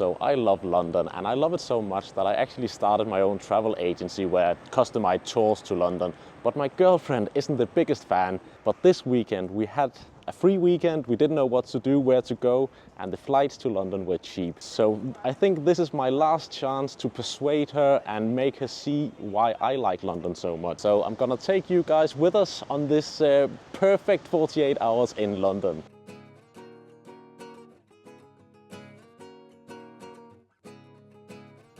So I love London, and I love it so much that I actually started my own travel agency where I customize tours to London. But my girlfriend isn't the biggest fan. But this weekend we had a free weekend, we didn't know what to do, where to go, and the flights to London were cheap. So I think this is my last chance to persuade her and make her see why I like London so much. So I'm gonna take you guys with us on this perfect 48 hours in London.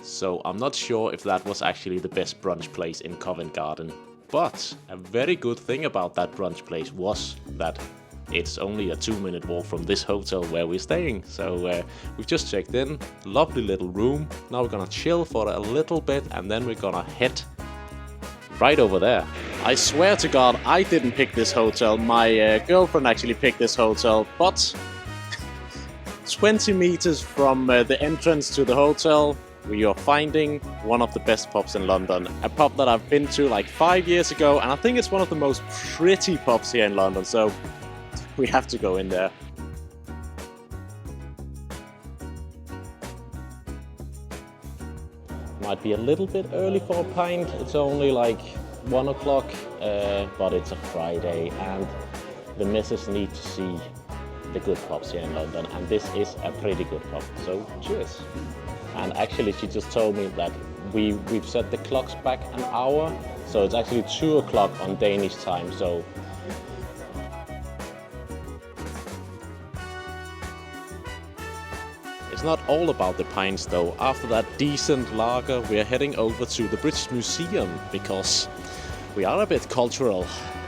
So I'm not sure if that was actually the best brunch place in Covent Garden. But a very good thing about that brunch place was that it's only a 2-minute walk from this hotel where we're staying. So we've just checked in, lovely little room. Now we're gonna chill for a little bit and then we're gonna head right over there. I swear to God, I didn't pick this hotel. My girlfriend actually picked this hotel, but 20 meters from the entrance to the hotel, we are finding one of the best pubs in London. A pub that I've been to like 5 years ago, and I think it's one of the most pretty pubs here in London, so we have to go in there. Might be a little bit early for a pint. It's only like 1 o'clock, but it's a Friday, and the missus need to see the good pubs here in London, and this is a pretty good pub, so cheers. And actually she just told me that we've set the clocks back an hour, so it's actually 2 o'clock on Danish time. So it's not all about the pints though. After that decent lager, we are heading over to the British Museum because we are a bit cultural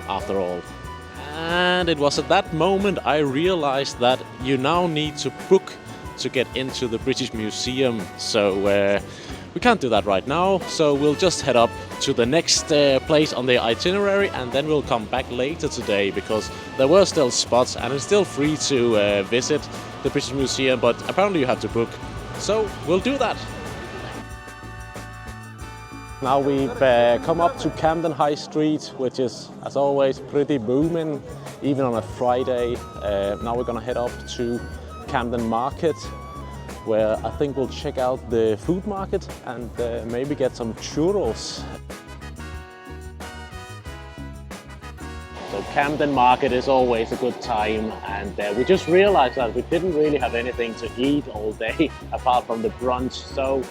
after all. And it was at that moment I realized that you now need to book to get into the British Museum, so we can't do that right now, so we'll just head up to the next place on the itinerary, and then we'll come back later today because there were still spots and it's still free to visit the British Museum, but apparently you have to book, so we'll do that. Now we've come up to Camden High Street, which is, as always, pretty booming, even on a Friday. Now we're gonna head up to Camden Market, where I think we'll check out the food market and maybe get some churros. So Camden Market is always a good time, and we just realized that we didn't really have anything to eat all day apart from the brunch. So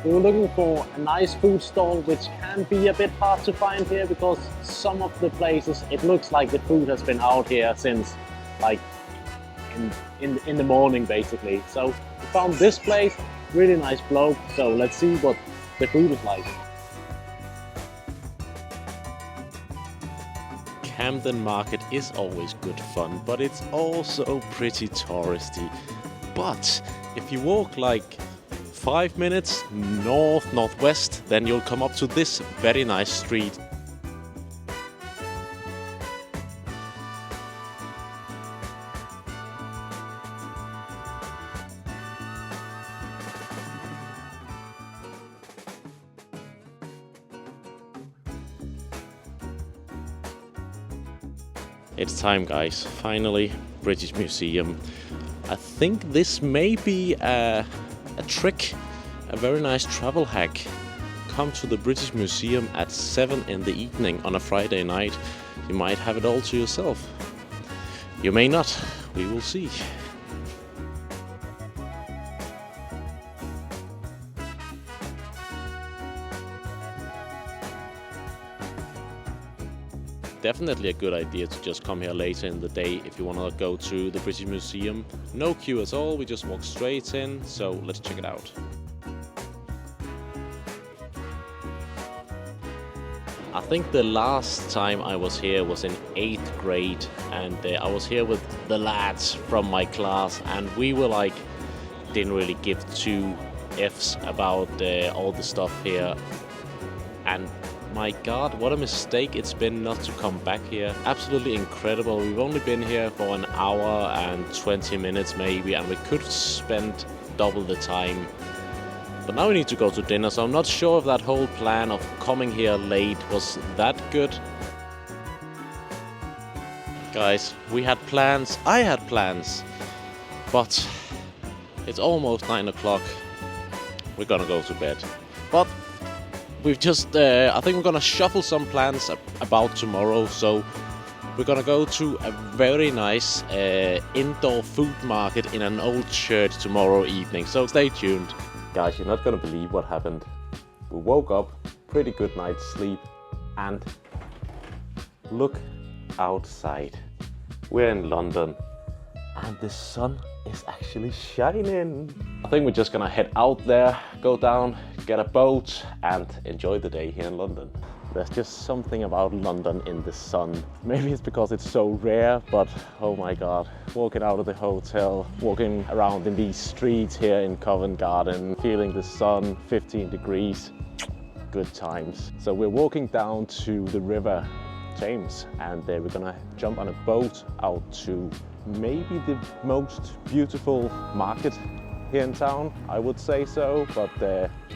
we were looking for a nice food stall, which can be a bit hard to find here because some of the places, it looks like the food has been out here since like in the morning basically. So we found this place, really nice bloke, so let's see what the food is like. Camden Market is always good fun, but it's also pretty touristy. But if you walk like 5 minutes northwest, then you'll come up to this very nice street. It's time, guys. Finally, British Museum. I think this may be a trick, a very nice travel hack. Come to the British Museum at 7 in the evening on a Friday night. You might have it all to yourself. You may not. We will see. Definitely a good idea to just come here later in the day if you want to go to the British Museum. No queue at all, we just walk straight in, so let's check it out. I think the last time I was here was in 8th grade, and I was here with the lads from my class, and we were like, didn't really give 2 F's about all the stuff here. And my God, what a mistake it's been not to come back here. Absolutely incredible. We've only been here for an hour and 20 minutes maybe, and we could spend double the time. But now we need to go to dinner, so I'm not sure if that whole plan of coming here late was that good. Guys, we had plans, I had plans, but it's almost 9 o'clock we're gonna go to bed. But we've just, I think we're gonna shuffle some plans about tomorrow. So we're gonna go to a very nice indoor food market in an old church tomorrow evening. So stay tuned. Guys, you're not gonna believe what happened. We woke up, pretty good night's sleep, and look outside. We're in London and the sun is actually shining. I think we're just gonna head out there, go down, get a boat and enjoy the day here in London. There's just something about London in the sun. Maybe it's because it's so rare, but oh my God. Walking out of the hotel, walking around in these streets here in Covent Garden, feeling the sun, 15 degrees, good times. So we're walking down to the river Thames and we're gonna jump on a boat out to maybe the most beautiful market here in town, I would say so, but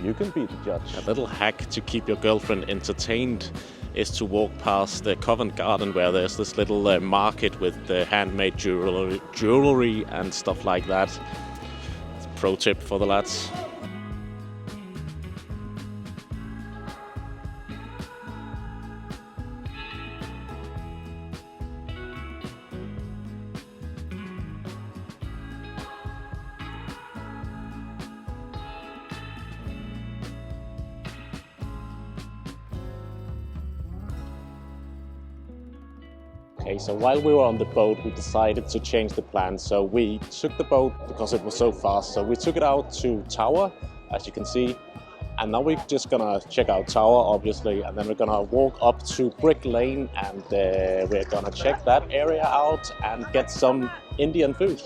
you can be the judge. A little hack to keep your girlfriend entertained is to walk past the Covent Garden where there's this little market with handmade jewelry and stuff like that. Pro tip for the lads. Okay, so while we were on the boat, we decided to change the plan. So we took the boat, because it was so fast, so we took it out to Tower, as you can see. And now we're just gonna check out Tower, obviously, and then we're gonna walk up to Brick Lane and we're gonna check that area out and get some Indian food.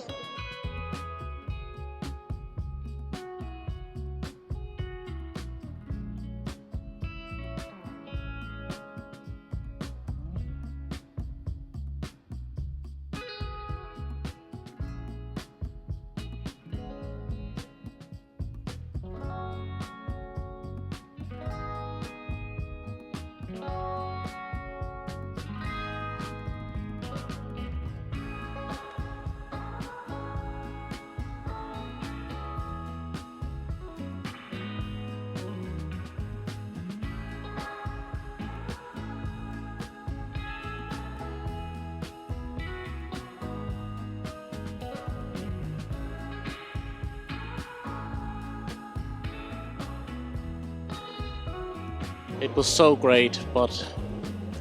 It was so great, but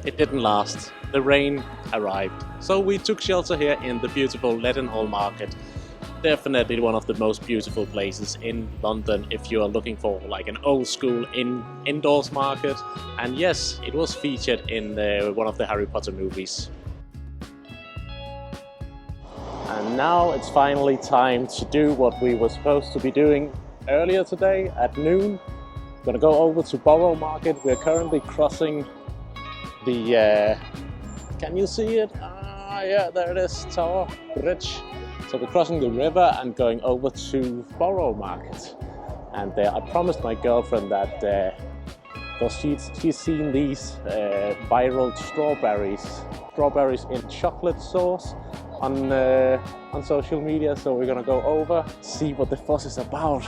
it didn't last. The rain arrived. So we took shelter here in the beautiful Leadenhall Market. Definitely one of the most beautiful places in London if you are looking for like an old school indoors market. And yes, it was featured in one of the Harry Potter movies. And now it's finally time to do what we were supposed to be doing earlier today at noon. Gonna go over to Borough Market. We're currently crossing the, can you see it? Yeah, there it is, Tower Bridge. So we're crossing the river and going over to Borough Market. And I promised my girlfriend that, because she's seen these viral strawberries in chocolate sauce on social media. So we're gonna go over, see what the fuss is about.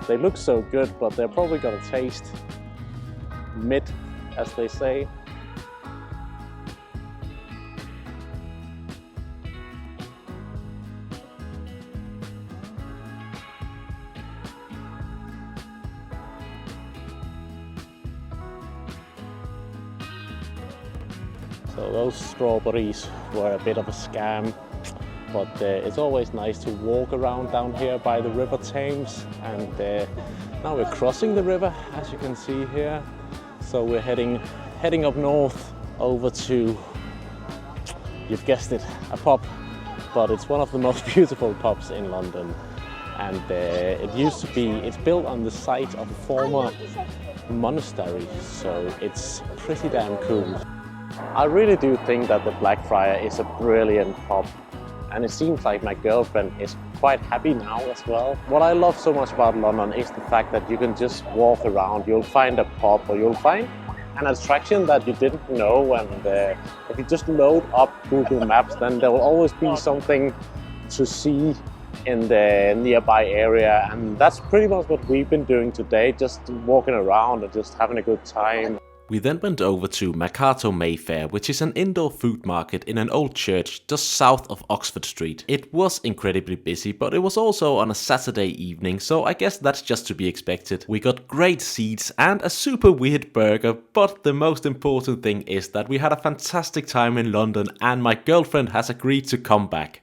They look so good, but they're probably gonna taste mid, as they say. So those strawberries were a bit of a scam. But it's always nice to walk around down here by the River Thames, and now we're crossing the river, as you can see here. So we're heading up north over to, you've guessed it, a pub, but it's one of the most beautiful pubs in London. And it's built on the site of a former monastery, so it's pretty damn cool. I really do think that the Blackfriar is a brilliant pub. And it seems like my girlfriend is quite happy now as well. What I love so much about London is the fact that you can just walk around, you'll find a pub or you'll find an attraction that you didn't know, and if you just load up Google Maps, then there will always be something to see in the nearby area, and that's pretty much what we've been doing today, just walking around and just having a good time. We then went over to Mercato Mayfair, which is an indoor food market in an old church just south of Oxford Street. It was incredibly busy, but it was also on a Saturday evening, so I guess that's just to be expected. We got great seats and a super weird burger, but the most important thing is that we had a fantastic time in London and my girlfriend has agreed to come back.